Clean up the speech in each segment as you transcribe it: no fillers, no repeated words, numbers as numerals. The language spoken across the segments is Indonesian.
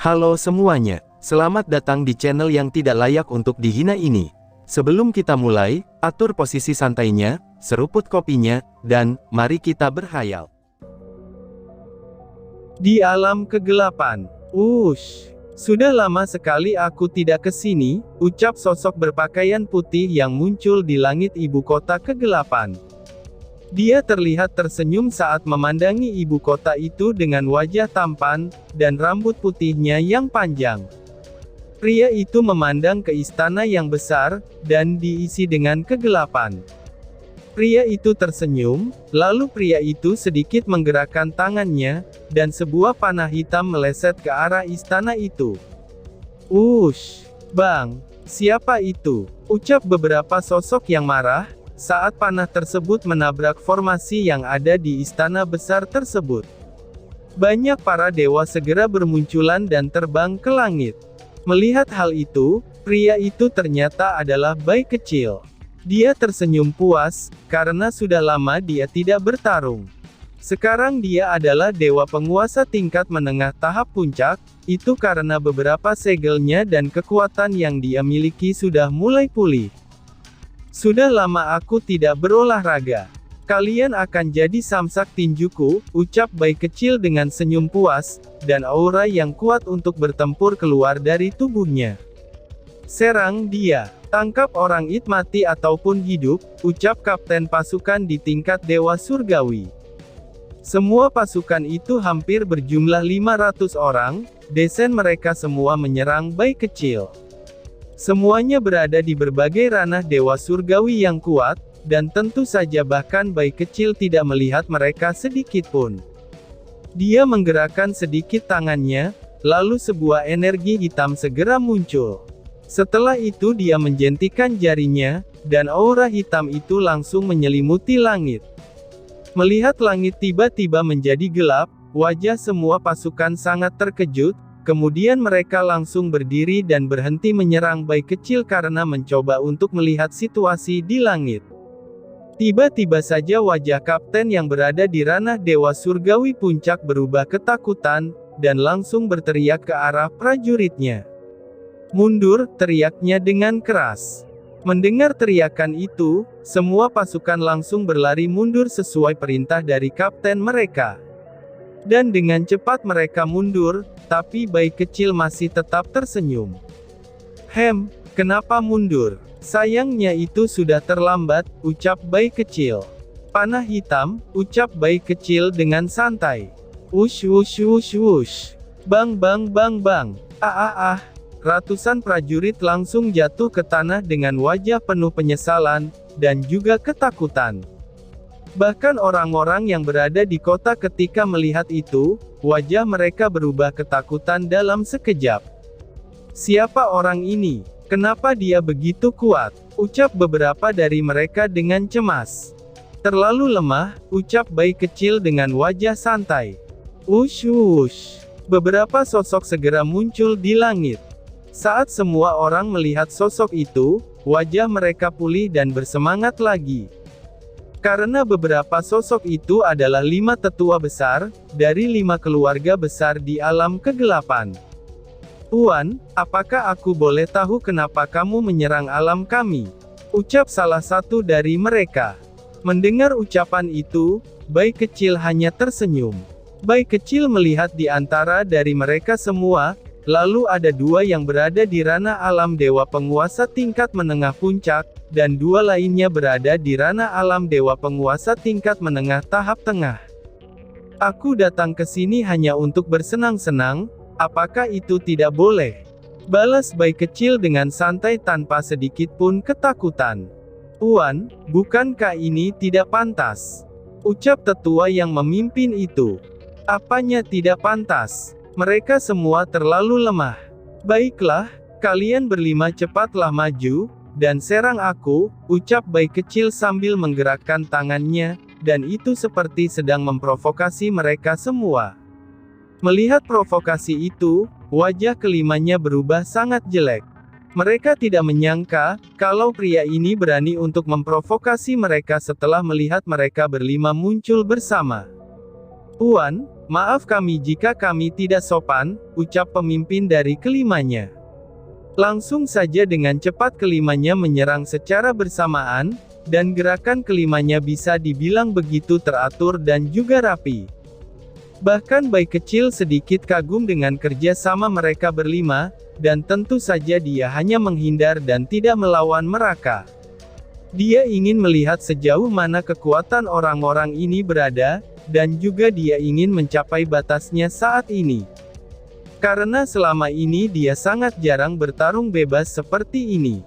Halo semuanya, selamat datang di channel yang tidak layak untuk dihina ini. Sebelum kita mulai, atur posisi santainya, seruput kopinya, dan mari kita berkhayal. Di alam kegelapan. Sudah lama sekali aku tidak ke sini, ucap sosok berpakaian putih yang muncul di langit ibu kota kegelapan. Dia terlihat tersenyum saat memandangi ibu kota itu dengan wajah tampan, dan rambut putihnya yang panjang. Pria itu memandang ke istana yang besar, dan diisi dengan kegelapan. Pria itu tersenyum, lalu pria itu sedikit menggerakkan tangannya, dan sebuah panah hitam meleset ke arah istana itu. Bang, siapa itu? Ucap beberapa sosok yang marah, saat panah tersebut menabrak formasi yang ada di istana besar tersebut. Banyak para dewa segera bermunculan dan terbang ke langit. Melihat hal itu, pria itu ternyata adalah bayi kecil. Dia tersenyum puas, karena sudah lama dia tidak bertarung. Sekarang dia adalah dewa penguasa tingkat menengah tahap puncak, itu karena beberapa segelnya dan kekuatan yang dia miliki sudah mulai pulih. Sudah lama aku tidak berolahraga. Kalian akan jadi samsak tinjuku, ucap bayi kecil dengan senyum puas, dan aura yang kuat untuk bertempur keluar dari tubuhnya. Serang dia. Tangkap orang itu mati ataupun hidup, ucap kapten pasukan di tingkat Dewa Surgawi. Semua pasukan itu hampir berjumlah 500 orang, desain mereka semua menyerang bayi kecil. Semuanya berada di berbagai ranah Dewa Surgawi yang kuat, dan tentu saja bahkan bayi kecil tidak melihat mereka sedikit pun. Dia menggerakkan sedikit tangannya, lalu sebuah energi hitam segera muncul. Setelah itu dia menjentikan jarinya, dan aura hitam itu langsung menyelimuti langit. Melihat langit tiba-tiba menjadi gelap, wajah semua pasukan sangat terkejut. Kemudian mereka langsung berdiri dan berhenti menyerang bayi kecil karena mencoba untuk melihat situasi di langit. Tiba-tiba saja wajah kapten yang berada di ranah Dewa Surgawi Puncak berubah ketakutan, dan langsung berteriak ke arah prajuritnya. Mundur, teriaknya dengan keras. Mendengar teriakan itu, semua pasukan langsung berlari mundur sesuai perintah dari kapten mereka. Dan dengan cepat mereka mundur, tapi bayi kecil masih tetap tersenyum. Kenapa mundur? Sayangnya itu sudah terlambat, ucap bayi kecil. Panah hitam, ucap bayi kecil dengan santai. Bang bang bang bang. Ratusan prajurit langsung jatuh ke tanah dengan wajah penuh penyesalan, dan juga ketakutan. Bahkan orang-orang yang berada di kota ketika melihat itu, wajah mereka berubah ketakutan dalam sekejap. Siapa orang ini? Kenapa dia begitu kuat? Ucap beberapa dari mereka dengan cemas. Terlalu lemah, ucap bayi kecil dengan wajah santai. Beberapa sosok segera muncul di langit. Saat semua orang melihat sosok itu, wajah mereka pulih dan bersemangat lagi. Karena beberapa sosok itu adalah 5 tetua besar, dari 5 keluarga besar di alam kegelapan. Tuan, apakah aku boleh tahu kenapa kamu menyerang alam kami? Ucap salah satu dari mereka. Mendengar ucapan itu, bayi kecil hanya tersenyum. Bayi kecil melihat di antara dari mereka semua, lalu ada 2 yang berada di ranah alam dewa penguasa tingkat menengah puncak, dan 2 lainnya berada di ranah alam dewa penguasa tingkat menengah tahap tengah. Aku datang ke sini hanya untuk bersenang-senang, apakah itu tidak boleh? Balas bayi kecil dengan santai tanpa sedikit pun ketakutan. Tuan, bukankah ini tidak pantas? Ucap tetua yang memimpin itu. Apanya tidak pantas? Mereka semua terlalu lemah. Baiklah, kalian berlima cepatlah maju, dan serang aku, ucap bayi kecil sambil menggerakkan tangannya, dan itu seperti sedang memprovokasi mereka semua. Melihat provokasi itu, wajah kelimanya berubah sangat jelek. Mereka tidak menyangka, kalau pria ini berani untuk memprovokasi mereka setelah melihat mereka berlima muncul bersama. "Tuan, maaf kami jika kami tidak sopan," ucap pemimpin dari kelimanya. Langsung saja dengan cepat kelimanya menyerang secara bersamaan, dan gerakan kelimanya bisa dibilang begitu teratur dan juga rapi. Bahkan bayi kecil sedikit kagum dengan kerja sama mereka berlima, dan tentu saja dia hanya menghindar dan tidak melawan mereka. Dia ingin melihat sejauh mana kekuatan orang-orang ini berada, dan juga dia ingin mencapai batasnya saat ini. Karena selama ini dia sangat jarang bertarung bebas seperti ini.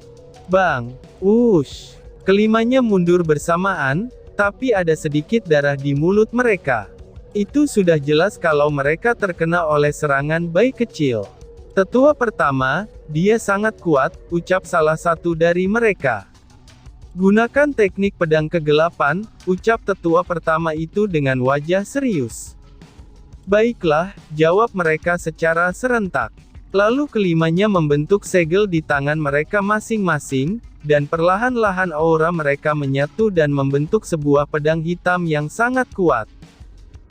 Bang! Wush! Kelimanya mundur bersamaan, tapi ada sedikit darah di mulut mereka. Itu sudah jelas kalau mereka terkena oleh serangan bayi kecil. "Tetua pertama, dia sangat kuat," ucap salah satu dari mereka. "Gunakan teknik pedang kegelapan," ucap tetua pertama itu dengan wajah serius. "Baiklah," jawab mereka secara serentak. Lalu kelimanya membentuk segel di tangan mereka masing-masing, dan perlahan-lahan aura mereka menyatu dan membentuk sebuah pedang hitam yang sangat kuat.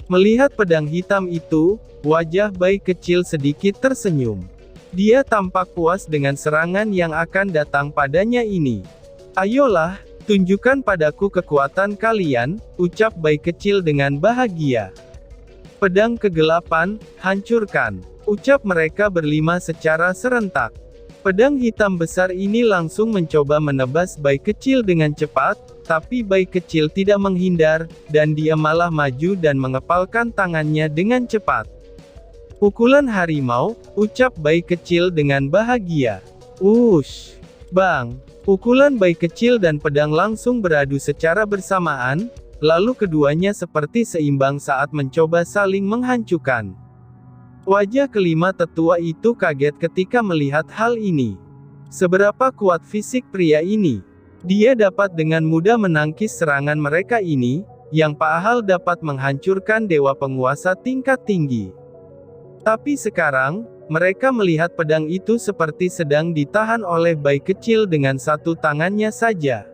Melihat pedang hitam itu, wajah bayi kecil sedikit tersenyum. Dia tampak puas dengan serangan yang akan datang padanya ini. "Ayolah, tunjukkan padaku kekuatan kalian," ucap bayi kecil dengan bahagia. "Pedang kegelapan, hancurkan," ucap mereka berlima secara serentak. Pedang hitam besar ini langsung mencoba menebas bayi kecil dengan cepat, tapi bayi kecil tidak menghindar, dan dia malah maju dan mengepalkan tangannya dengan cepat. "Pukulan harimau," ucap bayi kecil dengan bahagia. Wush! Bang! Pukulan bayi kecil dan pedang langsung beradu secara bersamaan, lalu keduanya seperti seimbang saat mencoba saling menghancurkan. Wajah kelima tetua itu kaget ketika melihat hal ini. Seberapa kuat fisik pria ini? Dia dapat dengan mudah menangkis serangan mereka ini, yang padahal dapat menghancurkan dewa penguasa tingkat tinggi. Tapi sekarang, mereka melihat pedang itu seperti sedang ditahan oleh bayi kecil dengan satu tangannya saja.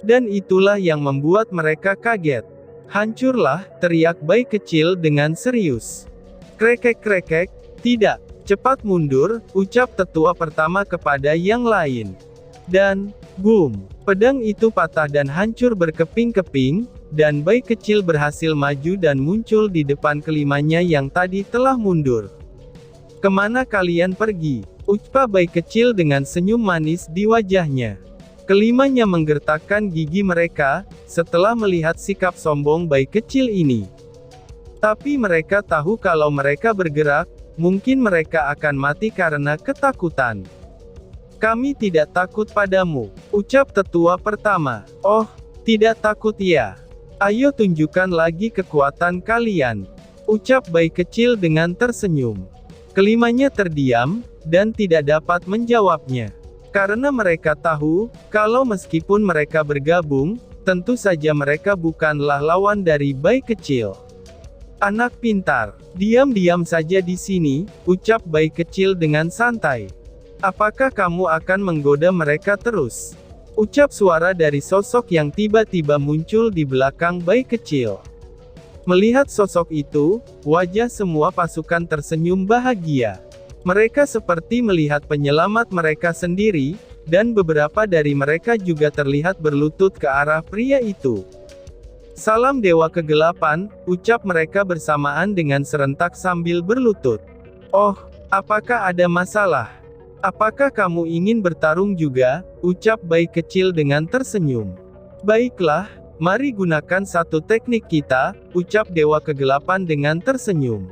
Dan itulah yang membuat mereka kaget. "Hancurlah," teriak bayi kecil dengan serius. "Krekek-krekek, tidak, cepat mundur," ucap tetua pertama kepada yang lain. Dan, boom, pedang itu patah dan hancur berkeping-keping, dan bayi kecil berhasil maju dan muncul di depan kelimanya yang tadi telah mundur. "Kemana kalian pergi?" ucap bayi kecil dengan senyum manis di wajahnya. Kelimanya menggertakkan gigi mereka, setelah melihat sikap sombong bayi kecil ini. Tapi mereka tahu kalau mereka bergerak, mungkin mereka akan mati karena ketakutan. "Kami tidak takut padamu," ucap tetua pertama. "Oh, tidak takut ya? Ayo tunjukkan lagi kekuatan kalian," ucap bayi kecil dengan tersenyum. Kelimanya terdiam, dan tidak dapat menjawabnya. Karena mereka tahu, kalau meskipun mereka bergabung, tentu saja mereka bukanlah lawan dari bayi kecil. "Anak pintar, diam-diam saja di sini," ucap bayi kecil dengan santai. "Apakah kamu akan menggoda mereka terus?" ucap suara dari sosok yang tiba-tiba muncul di belakang bayi kecil. Melihat sosok itu, wajah semua pasukan tersenyum bahagia. Mereka seperti melihat penyelamat mereka sendiri, dan beberapa dari mereka juga terlihat berlutut ke arah pria itu. "Salam Dewa Kegelapan," ucap mereka bersamaan dengan serentak sambil berlutut. "Oh, apakah ada masalah? Apakah kamu ingin bertarung juga?" ucap bayi kecil dengan tersenyum. "Baiklah, mari gunakan satu teknik kita," ucap Dewa Kegelapan dengan tersenyum.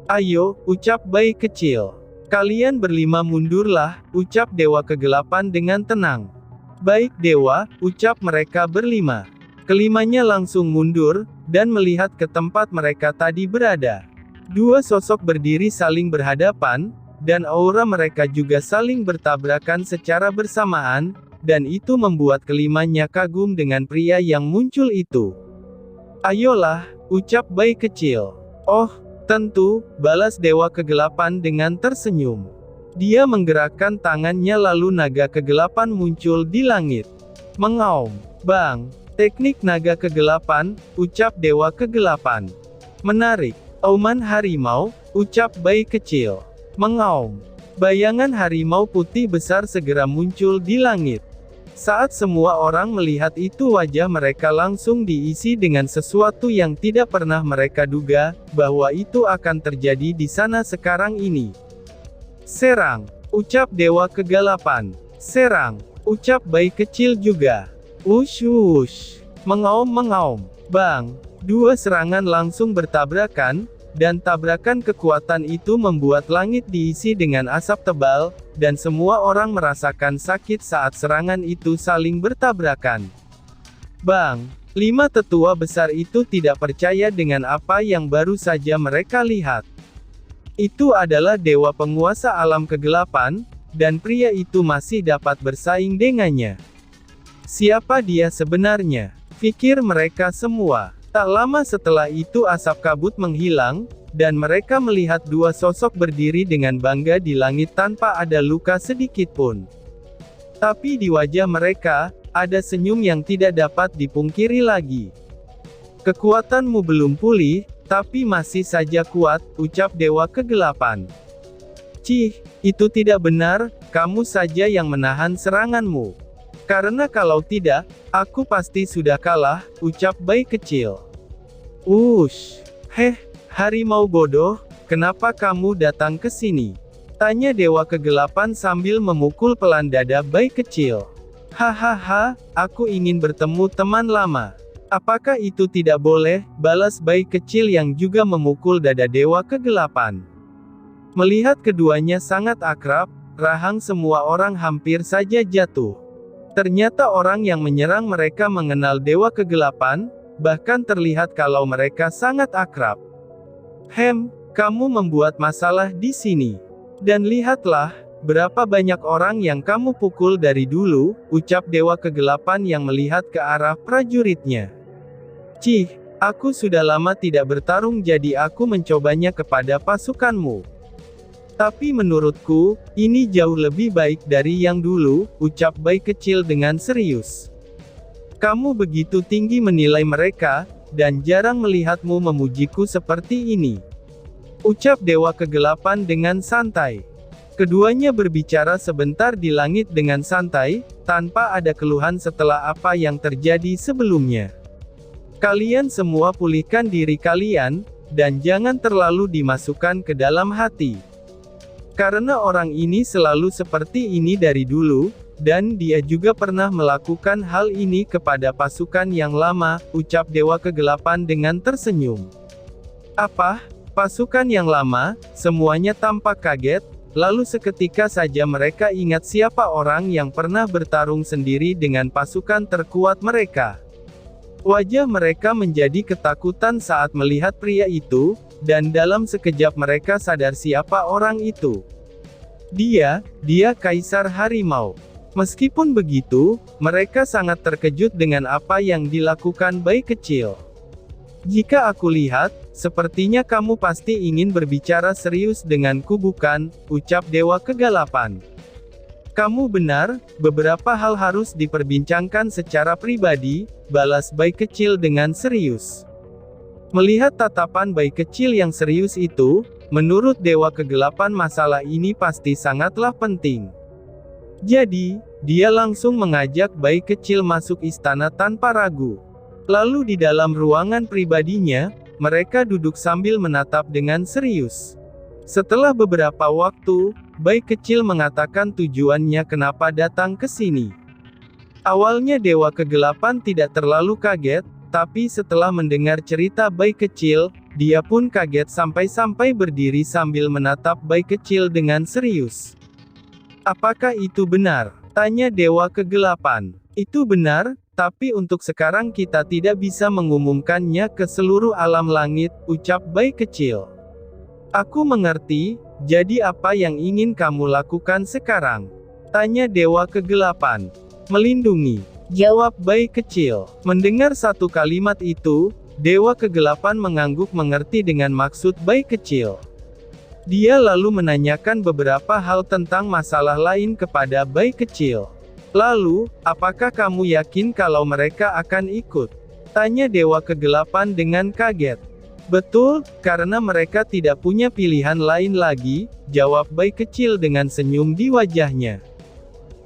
"Ayo," ucap bayi kecil. "Kalian berlima mundurlah," ucap Dewa Kegelapan dengan tenang. "Baik Dewa," ucap mereka berlima. Kelimanya langsung mundur, dan melihat ke tempat mereka tadi berada. Dua sosok berdiri saling berhadapan, dan aura mereka juga saling bertabrakan secara bersamaan, dan itu membuat kelimanya kagum dengan pria yang muncul itu. "Ayolah," ucap bayi kecil. "Oh, tentu," balas Dewa Kegelapan dengan tersenyum. Dia menggerakkan tangannya lalu naga kegelapan muncul di langit. "Mengaum, Bang!" "Teknik naga kegelapan," ucap Dewa Kegelapan. Menarik. Auman harimau, ucap bayi kecil. Mengaum. Bayangan harimau putih besar segera muncul di langit. Saat semua orang melihat itu, wajah mereka langsung diisi dengan sesuatu yang tidak pernah mereka duga, bahwa itu akan terjadi di sana sekarang ini. Serang, ucap Dewa Kegelapan. Serang, ucap bayi kecil juga. Wush wush. Mengaum-mengaum. Bang. Dua serangan langsung bertabrakan, dan tabrakan kekuatan itu membuat langit diisi dengan asap tebal, dan semua orang merasakan sakit saat serangan itu saling bertabrakan. Bang! 5 tetua besar itu tidak percaya dengan apa yang baru saja mereka lihat. Itu adalah dewa penguasa alam kegelapan, dan pria itu masih dapat bersaing dengannya. Siapa dia sebenarnya? Pikir mereka semua. Tak lama setelah itu asap kabut menghilang, dan mereka melihat dua sosok berdiri dengan bangga di langit tanpa ada luka sedikit pun. Tapi di wajah mereka, ada senyum yang tidak dapat dipungkiri lagi. Kekuatanmu belum pulih, tapi masih saja kuat, ucap Dewa Kegelapan. Cih, itu tidak benar, kamu saja yang menahan seranganmu. Karena kalau tidak, aku pasti sudah kalah, ucap bayi kecil. Wush. Harimau bodoh, kenapa kamu datang ke sini? Tanya Dewa Kegelapan sambil memukul pelan dada bayi kecil. Hahaha, aku ingin bertemu teman lama. Apakah itu tidak boleh? Balas bayi kecil yang juga memukul dada Dewa Kegelapan. Melihat keduanya sangat akrab, rahang semua orang hampir saja jatuh. Ternyata orang yang menyerang mereka mengenal Dewa Kegelapan, bahkan terlihat kalau mereka sangat akrab. Kamu membuat masalah di sini. Dan lihatlah, berapa banyak orang yang kamu pukul dari dulu, ucap Dewa Kegelapan yang melihat ke arah prajuritnya. Cih, aku sudah lama tidak bertarung jadi aku mencobanya kepada pasukanmu. Tapi menurutku, ini jauh lebih baik dari yang dulu, ucap bayi kecil dengan serius. Kamu begitu tinggi menilai mereka, dan jarang melihatmu memujiku seperti ini. Ucap Dewa Kegelapan dengan santai. Keduanya berbicara sebentar di langit dengan santai, tanpa ada keluhan setelah apa yang terjadi sebelumnya. Kalian semua pulihkan diri kalian, dan jangan terlalu dimasukkan ke dalam hati. Karena orang ini selalu seperti ini dari dulu, dan dia juga pernah melakukan hal ini kepada pasukan yang lama, ucap Dewa Kegelapan dengan tersenyum. Apa? Pasukan yang lama? Semuanya tampak kaget, lalu seketika saja mereka ingat siapa orang yang pernah bertarung sendiri dengan pasukan terkuat mereka. Wajah mereka menjadi ketakutan saat melihat pria itu, dan dalam sekejap mereka sadar siapa orang itu. Dia Kaisar Harimau. Meskipun begitu, mereka sangat terkejut dengan apa yang dilakukan bayi kecil. Jika aku lihat, sepertinya kamu pasti ingin berbicara serius denganku bukan, ucap Dewa Kegelapan. Kamu benar, beberapa hal harus diperbincangkan secara pribadi, balas bayi kecil dengan serius. Melihat tatapan bayi kecil yang serius itu, menurut Dewa Kegelapan masalah ini pasti sangatlah penting. Jadi, dia langsung mengajak bayi kecil masuk istana tanpa ragu. Lalu di dalam ruangan pribadinya, mereka duduk sambil menatap dengan serius. Setelah beberapa waktu, bayi kecil mengatakan tujuannya kenapa datang ke sini. Awalnya Dewa Kegelapan tidak terlalu kaget, tapi setelah mendengar cerita bayi kecil, dia pun kaget sampai-sampai berdiri sambil menatap bayi kecil dengan serius. Apakah itu benar? Tanya Dewa Kegelapan. Itu benar, tapi untuk sekarang kita tidak bisa mengumumkannya ke seluruh alam langit, ucap bayi kecil. Aku mengerti, jadi apa yang ingin kamu lakukan sekarang? Tanya Dewa Kegelapan. Melindungi, jawab bayi kecil. Mendengar satu kalimat itu, Dewa Kegelapan mengangguk mengerti dengan maksud bayi kecil. Dia lalu menanyakan beberapa hal tentang masalah lain kepada bayi kecil. Lalu, apakah kamu yakin kalau mereka akan ikut? Tanya Dewa Kegelapan dengan kaget. Betul, karena mereka tidak punya pilihan lain lagi, jawab bayi kecil dengan senyum di wajahnya.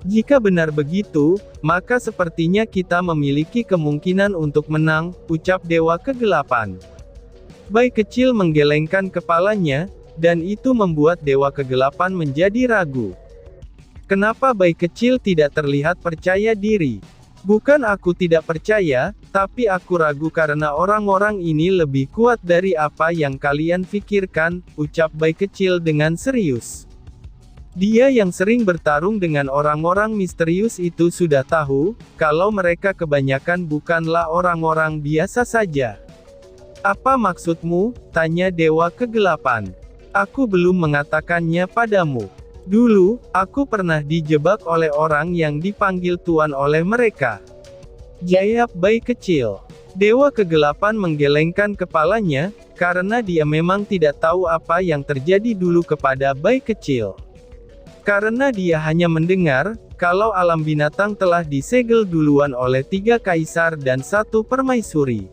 Jika benar begitu, maka sepertinya kita memiliki kemungkinan untuk menang, ucap Dewa Kegelapan. Bayi kecil menggelengkan kepalanya, dan itu membuat Dewa Kegelapan menjadi ragu. Kenapa bayi kecil tidak terlihat percaya diri? Bukan aku tidak percaya, tapi aku ragu karena orang-orang ini lebih kuat dari apa yang kalian pikirkan, ucap bayi kecil dengan serius. Dia yang sering bertarung dengan orang-orang misterius itu sudah tahu, kalau mereka kebanyakan bukanlah orang-orang biasa saja. Apa maksudmu? Tanya Dewa Kegelapan. Aku belum mengatakannya padamu. Dulu, aku pernah dijebak oleh orang yang dipanggil Tuan oleh mereka. Jawab bayi kecil. Dewa Kegelapan menggelengkan kepalanya, karena dia memang tidak tahu apa yang terjadi dulu kepada bayi kecil. Karena dia hanya mendengar, kalau alam binatang telah disegel duluan oleh 3 kaisar dan 1 permaisuri.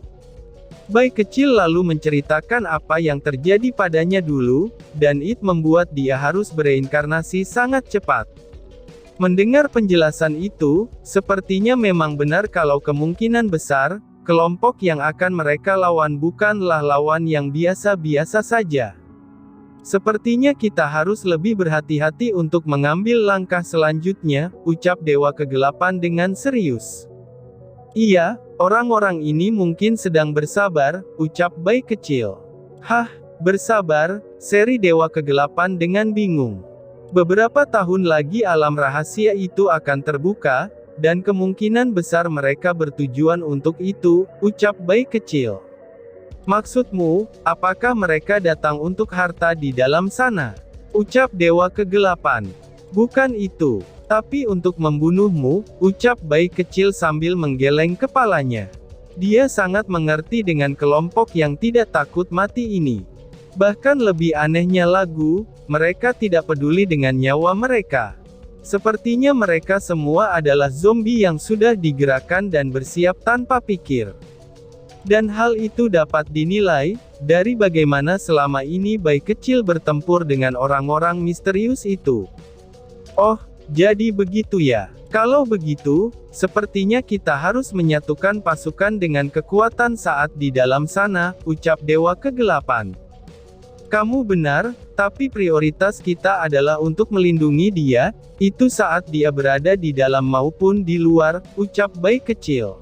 Bayi kecil lalu menceritakan apa yang terjadi padanya dulu, dan itu membuat dia harus bereinkarnasi sangat cepat. Mendengar penjelasan itu, sepertinya memang benar kalau kemungkinan besar, kelompok yang akan mereka lawan bukanlah lawan yang biasa-biasa saja. Sepertinya kita harus lebih berhati-hati untuk mengambil langkah selanjutnya, ucap Dewa Kegelapan dengan serius. Iya, orang-orang ini mungkin sedang bersabar, ucap bayi kecil. Hah, bersabar, seri Dewa Kegelapan dengan bingung. Beberapa tahun lagi alam rahasia itu akan terbuka, dan kemungkinan besar mereka bertujuan untuk itu, ucap bayi kecil. Maksudmu, apakah mereka datang untuk harta di dalam sana? Ucap Dewa Kegelapan. Bukan itu. Tapi untuk membunuhmu, ucap bayi kecil sambil menggeleng kepalanya. Dia sangat mengerti dengan kelompok yang tidak takut mati ini. Bahkan lebih anehnya lagu, mereka tidak peduli dengan nyawa mereka. Sepertinya mereka semua adalah zombie yang sudah digerakkan dan bersiap tanpa pikir. Dan hal itu dapat dinilai, dari bagaimana selama ini bayi kecil bertempur dengan orang-orang misterius itu. Oh, jadi begitu ya. Kalau begitu, sepertinya kita harus menyatukan pasukan dengan kekuatan saat di dalam sana, ucap Dewa Kegelapan. Kamu benar, tapi prioritas kita adalah untuk melindungi dia, itu saat dia berada di dalam maupun di luar, ucap bayi kecil.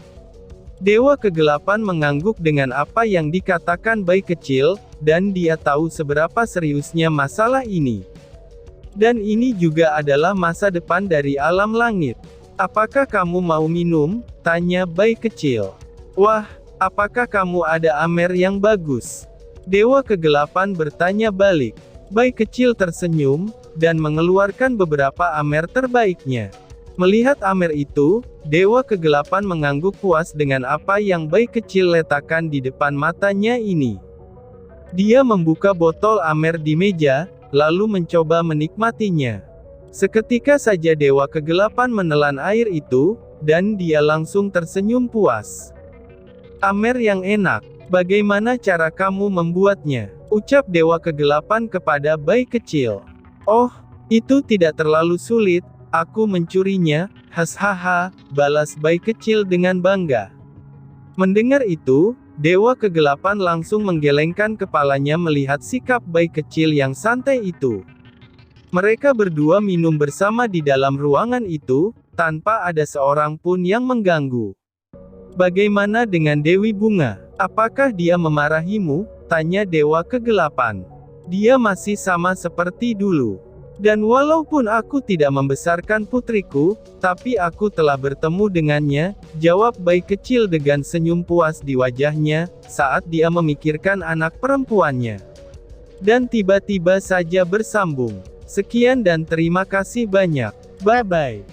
Dewa Kegelapan mengangguk dengan apa yang dikatakan bayi kecil, dan dia tahu seberapa seriusnya masalah ini. Dan ini juga adalah masa depan dari alam langit. Apakah kamu mau minum? Tanya bayi kecil. Wah, apakah kamu ada amer yang bagus? Dewa Kegelapan bertanya balik. Bayi kecil tersenyum, dan mengeluarkan beberapa amer terbaiknya. Melihat amer itu, Dewa Kegelapan mengangguk puas dengan apa yang bayi kecil letakkan di depan matanya ini. Dia membuka botol amer di meja, lalu mencoba menikmatinya. Seketika saja Dewa Kegelapan menelan air itu, dan dia langsung tersenyum puas. Amer yang enak, bagaimana cara kamu membuatnya? Ucap Dewa Kegelapan kepada bayi kecil. Oh, itu tidak terlalu sulit, aku mencurinya, hashaha, balas bayi kecil dengan bangga. Mendengar itu, Dewa Kegelapan langsung menggelengkan kepalanya melihat sikap bayi kecil yang santai itu. Mereka berdua minum bersama di dalam ruangan itu, tanpa ada seorang pun yang mengganggu. Bagaimana dengan Dewi Bunga? Apakah dia memarahimu? Tanya Dewa Kegelapan. Dia masih sama seperti dulu. Dan walaupun aku tidak membesarkan putriku, tapi aku telah bertemu dengannya, jawab bayi kecil dengan senyum puas di wajahnya, saat dia memikirkan anak perempuannya. Dan tiba-tiba saja bersambung. Sekian dan terima kasih banyak. Bye-bye.